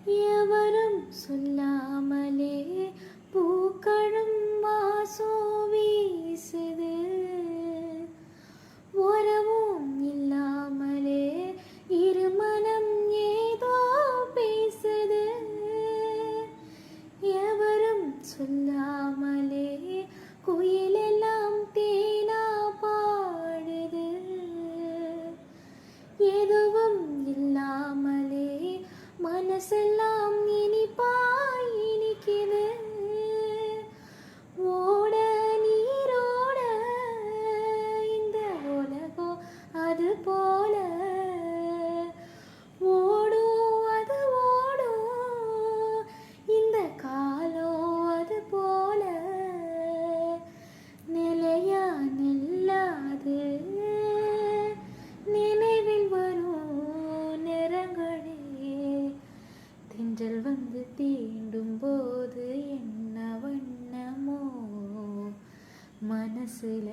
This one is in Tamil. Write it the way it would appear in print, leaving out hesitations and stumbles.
எவரும் சொல்லாமலே பூக்களும் வாசம் வீசுது. உறவும் இல்லாமலே இருமனம் ஏதோ பேசுது. எவரும் சொல்லாமலே குயிலெல்லாம் தேனா பாடுது. எதுவும் இல்லாமலே மனசெல்லாம் இனிப்பாய் இனிக்குது. ஓட நீரோட இந்த உலகம் அது போல ஓடும், அது ஓடும் இந்த காலம் அது போல நிலையா நில்லாது நினைவில் வரும் நிறங்களே. தென்றல் வந்து தீண்டும் போது என்ன வண்ணமோ மனசுல